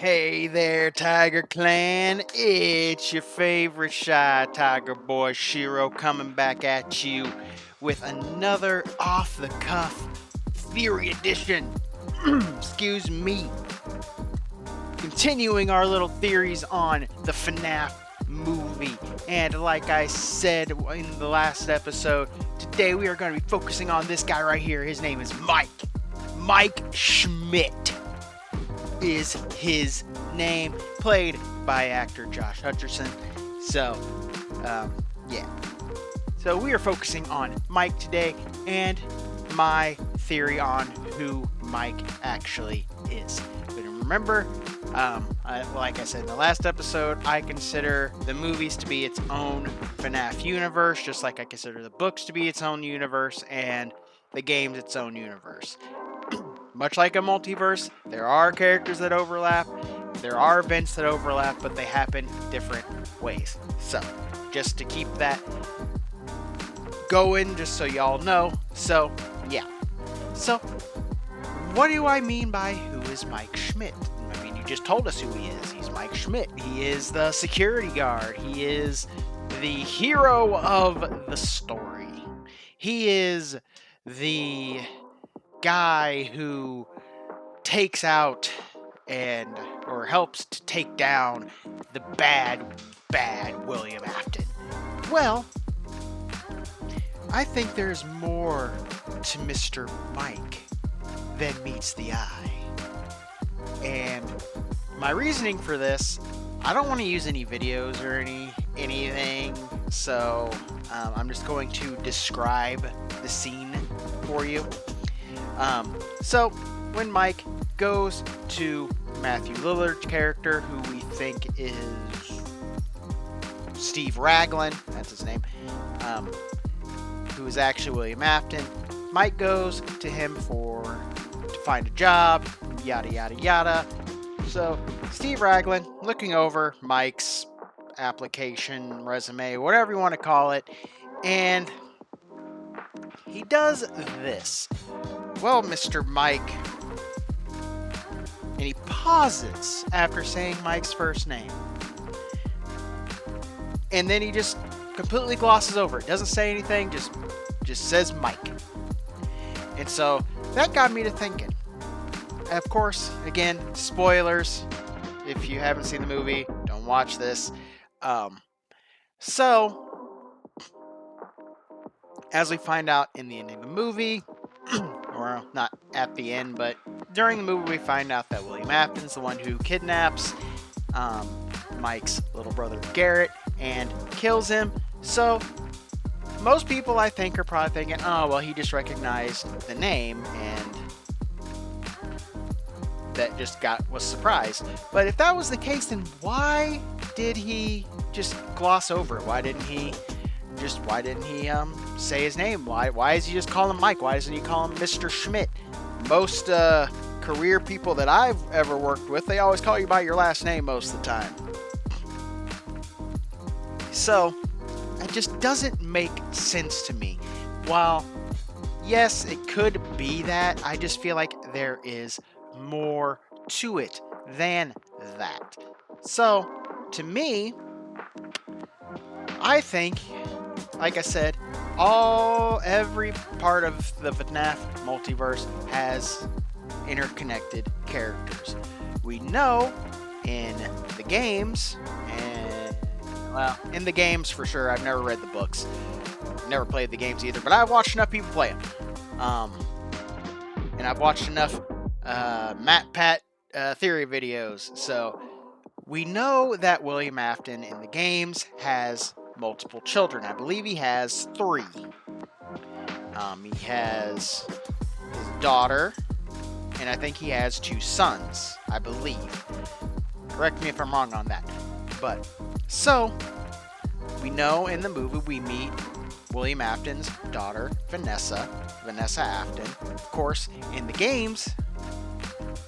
Hey there, Tiger Clan. It's your favorite shy tiger boy, Shiro, coming back at you with another off the cuff theory edition. Excuse me. Continuing our little theories on the FNAF movie. And like I said in the last episode, today we are going to be focusing on this guy right here. His name is Mike. Mike Schmidt is his name, played by actor Josh Hutcherson. So, yeah. So we are focusing on Mike today and my theory on who Mike actually is. But remember, like I said in the last episode, I consider the movies to be its own FNAF universe, just like I consider the books to be its own universe and the games its own universe. Much like a multiverse, there are characters that overlap, there are events that overlap, but they happen different ways. So, just to keep that going, just so y'all know. So, yeah. So, what do I mean by who is Mike Schmidt? I mean, you just told us who he is. He's Mike Schmidt. He is the security guard. He is the hero of the story. He is the guy who takes out or helps to take down the bad William Afton. Well, I think there's more to Mr. Mike than meets the eye. And my reasoning for this, I don't want to use any videos or anything, so I'm just going to describe the scene for you. So when Mike goes to Matthew Lillard's character, who we think is Steve Raglan, that's his name, who is actually William Afton, Mike goes to him to find a job, yada yada yada. So Steve Raglan looking over Mike's application, resume, whatever you want to call it, and he does this. Well, Mr. Mike, and he pauses after saying Mike's first name. And then he just completely glosses over it. Doesn't say anything, just says Mike. And so that got me to thinking. And of course, again, spoilers. If you haven't seen the movie, don't watch this. So, as we find out in the end of the movie, or not at the end, but during the movie we find out that William Afton's the one who kidnaps Mike's little brother Garrett and kills him. So most people, I think, are probably thinking, oh, well, he just recognized the name and that was surprised. But if that was the case, then why did he just gloss over it? Why didn't he say his name? Why is he just call him Mike? Why doesn't he call him Mr. Schmidt? Most career people that I've ever worked with, they always call you by your last name most of the time. So it just doesn't make sense to me. While yes, it could be that, I just feel like there is more to it than that. So to me, I think, like I said, every part of the FNAF multiverse has interconnected characters. We know in the games, in the games for sure. I've never read the books, never played the games either, but I've watched enough people play them, and I've watched enough Pat theory videos. So we know that William Afton in the games has multiple children. I believe he has 3. He has his daughter, and I think he has 2 sons, I believe. Correct me if I'm wrong on that. But, so, we know in the movie we meet William Afton's daughter, Vanessa Afton. Of course, in the games,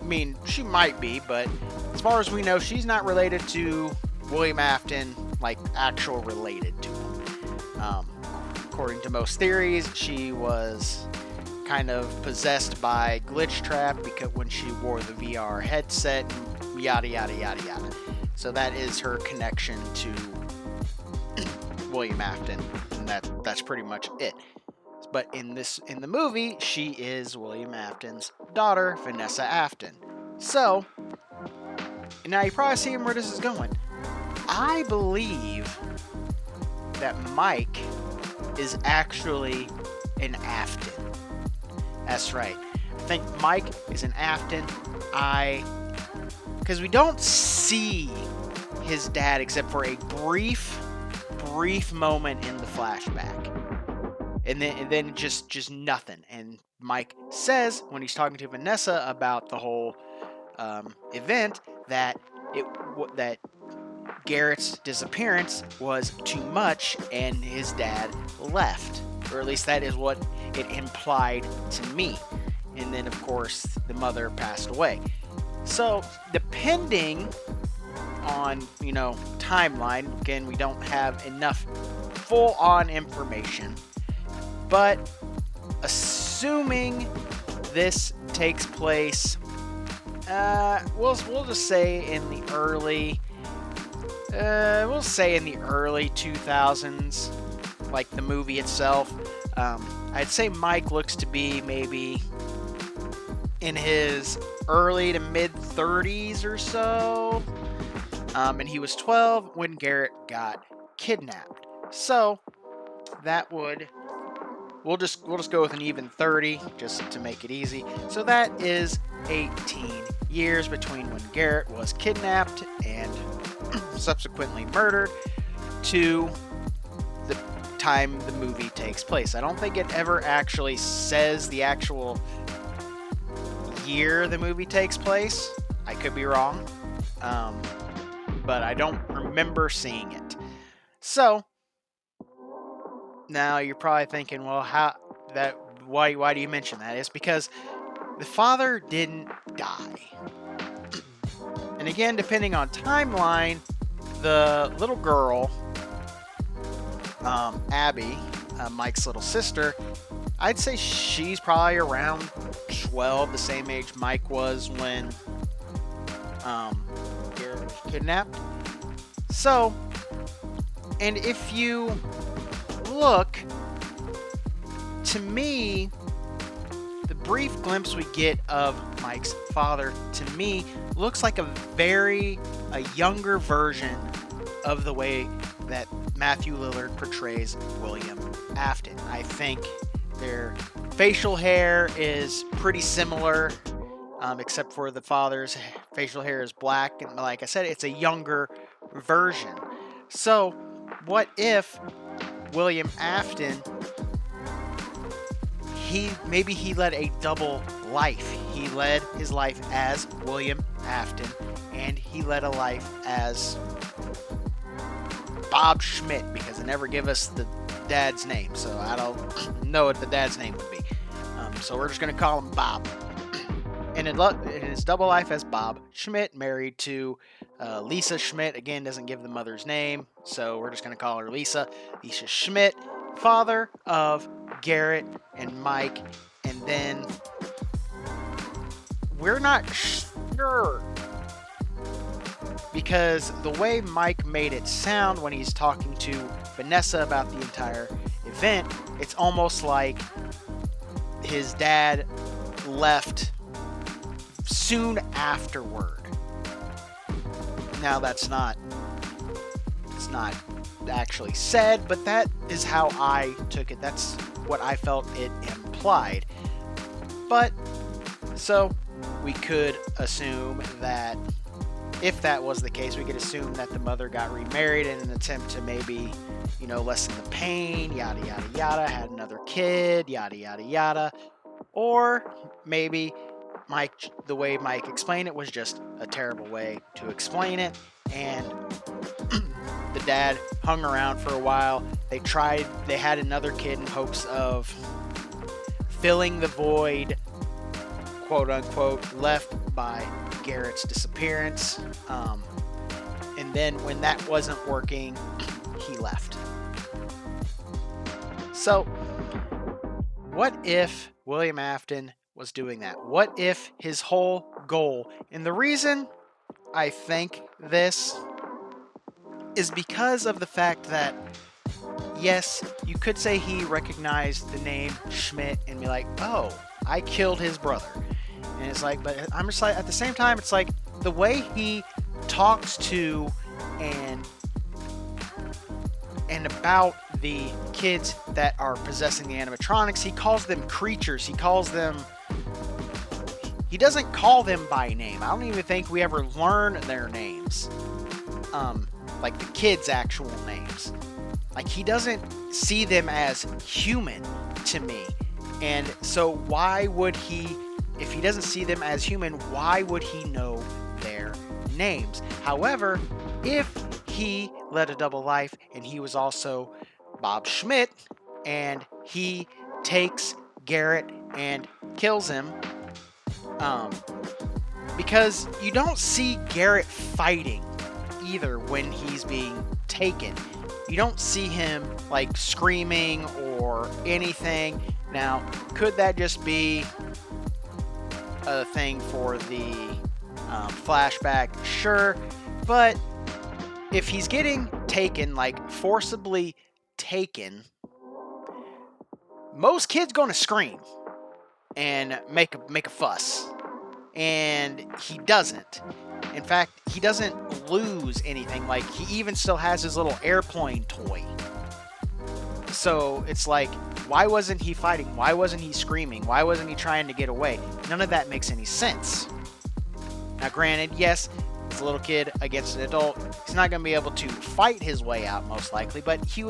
I mean, she might be, but as far as we know, she's not related to William Afton, like actual related to him. According to most theories, she was kind of possessed by Glitch Trap because when she wore the VR headset yada yada yada yada. So that is her connection to William Afton, and that's pretty much it. But in the movie, she is William Afton's daughter, Vanessa Afton. So now you're probably seeing where this is going. I believe that Mike is actually an Afton. That's right. I think Mike is an Afton. Because we don't see his dad except for a brief moment in the flashback, and then just nothing. And Mike says when he's talking to Vanessa about the whole event that that Garrett's disappearance was too much and his dad left, or at least that is what it implied to me. And then of course the mother passed away. So depending on timeline, again, we don't have enough full on information, but assuming this takes place, we'll just say in the early 2000s, like the movie itself. I'd say Mike looks to be maybe in his early to mid 30s or so. And he was 12 when Garrett got kidnapped. So that we'll just go with an even 30 just to make it easy. So that is 18 years between when Garrett was kidnapped and subsequently murdered to the time the movie takes place. I don't think it ever actually says the actual year the movie takes place. I could be wrong. But I don't remember seeing it. So now you're probably thinking, well, why do you mention that? It's because the father didn't die. And again, depending on timeline, the little girl, Abby, Mike's little sister, I'd say she's probably around 12, the same age Mike was when Garrett was kidnapped. So, and if you look, to me, the brief glimpse we get of Mike's father, to me, looks like a younger version of the way that Matthew Lillard portrays William Afton. I think their facial hair is pretty similar, except for the father's facial hair is black, and like I said, it's a younger version. So, what if William Afton, maybe he led a double life. He led his life as William Afton, and he led a life as Bob Schmidt, because they never give us the dad's name, so I don't know what the dad's name would be. So we're just going to call him Bob. And in his double life as Bob Schmidt, married to Lisa Schmidt. Again, doesn't give the mother's name, so we're just going to call her Lisa. Lisa Schmidt, father of Garrett and Mike. And then we're not sure, because the way Mike made it sound when he's talking to Vanessa about the entire event, it's almost like his dad left soon afterward. Now it's not actually said, but that is how I took it. That's what I felt it implied. But so we could assume that if that was the case, we could assume that the mother got remarried in an attempt to maybe, lessen the pain, yada yada yada, had another kid, yada yada yada. Or maybe the way Mike explained it was just a terrible way to explain it, and the dad hung around for a while. They had another kid in hopes of filling the void, quote unquote, left by Garrett's disappearance. And then when that wasn't working, he left. So, what if William Afton was doing that? What if his whole goal, and the reason I think this is because of the fact that, yes, you could say he recognized the name Schmidt and be like, oh, I killed his brother. And it's like, but I'm just like, at the same time, it's like the way he talks to and about the kids that are possessing the animatronics, he calls them creatures. He doesn't call them by name. I don't even think we ever learn their names. Like the kids' actual names. Like, he doesn't see them as human to me. And so why would he, if he doesn't see them as human, why would he know their names? However, if he led a double life and he was also Bob Schmidt and he takes Garrett and kills him, because you don't see Garrett fighting either when he's being taken. You don't see him like screaming or anything. Now, could that just be a thing for the flashback? Sure, but if he's getting taken, like forcibly taken, most kids gonna scream and make a fuss, and he doesn't. In fact, he doesn't lose anything. Like, he even still has his little airplane toy. So it's like, why wasn't he fighting? Why wasn't he screaming? Why wasn't he trying to get away? None of that makes any sense. Now, granted, yes, it's a little kid against an adult. He's not going to be able to fight his way out, most likely, but I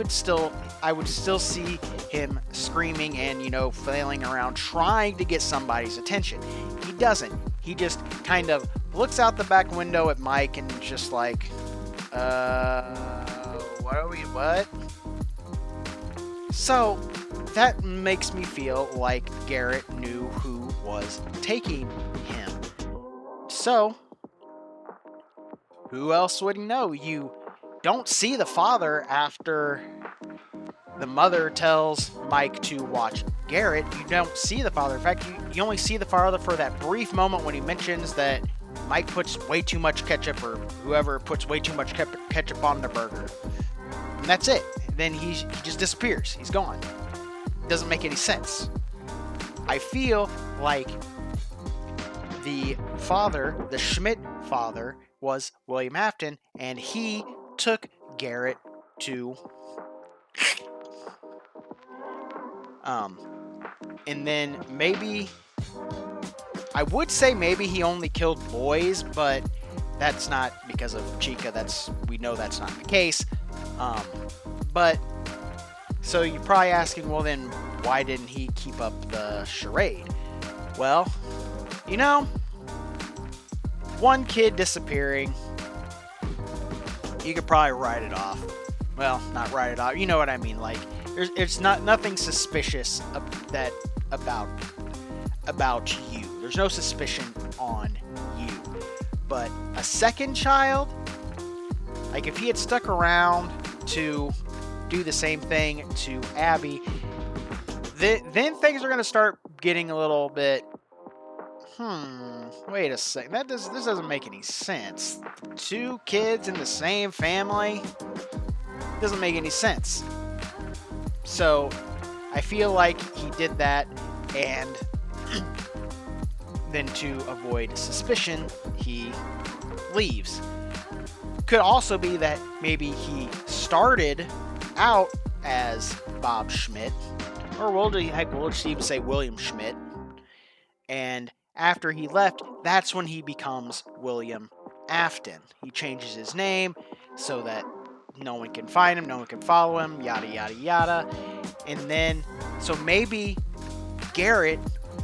would still see him screaming and, flailing around trying to get somebody's attention. He doesn't. He just kind of looks out the back window at Mike and just like, what? So that makes me feel like Garrett knew who was taking him. So who else would know? You don't see the father after the mother tells Mike to watch Garrett. You don't see the father. In fact, you only see the father for that brief moment when he mentions that Mike puts way too much ketchup, or whoever puts way too much ketchup on the burger. And that's it. Then he just disappears. He's gone. It doesn't make any sense. I feel like the father, the Schmidt father, was William Afton, and he took Garrett to and then maybe I would say maybe he only killed boys, but that's not because of Chica. We know that's not the case. But so you're probably asking, well, then why didn't he keep up the charade? Well, one kid disappearing, you could probably write it off. Well, not write it off. You know what I mean? Like, it's nothing suspicious about you. There's no suspicion on you. But a second child, like if he had stuck around to do the same thing to Abby, then things are going to start getting a little bit, wait a second, this doesn't make any sense. 2 kids in the same family? Doesn't make any sense. So I feel like he did that, and then to avoid suspicion, he leaves. Could also be that maybe he started out as Bob Schmidt, or we'll just even say William Schmidt, and after he left, that's when he becomes William Afton. He changes his name so that no one can find him, no one can follow him, yada, yada, yada. And then, so maybe Garrett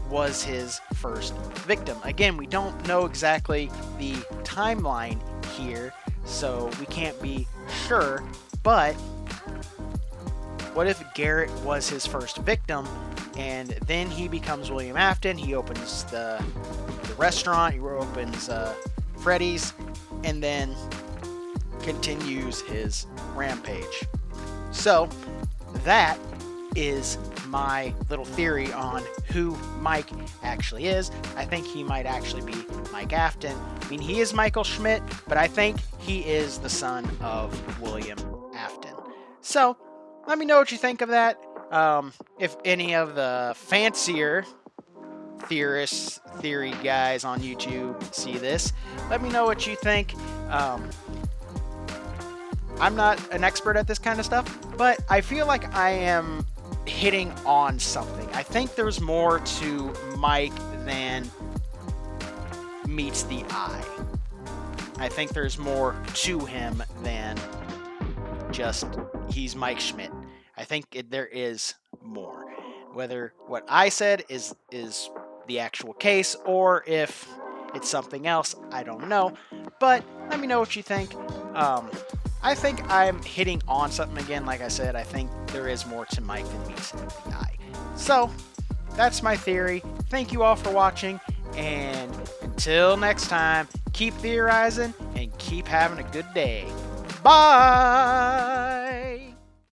was his first victim. Again, we don't know exactly the timeline here, so we can't be sure, but what if Garrett was his first victim, and then he becomes William Afton, he opens the restaurant, he opens Freddy's, and then continues his rampage. So that is my little theory on who Mike actually is. I think he might actually be Mike Afton. I mean, he is Michael Schmidt, but I think he is the son of William Afton. So, let me know what you think of that. If any of the fancier theory guys on YouTube see this, let me know what you think. I'm not an expert at this kind of stuff, but I feel like I am hitting on something. I think there's more to Mike than meets the eye. I think there's more to him than just he's Mike Schmidt. I think there is more. Whether what I said is the actual case or if it's something else, I don't know. But let me know what you think. I think I'm hitting on something again. Like I said, I think there is more to Mike than meets the eye. So, that's my theory. Thank you all for watching, and until next time, keep theorizing and keep having a good day. Bye!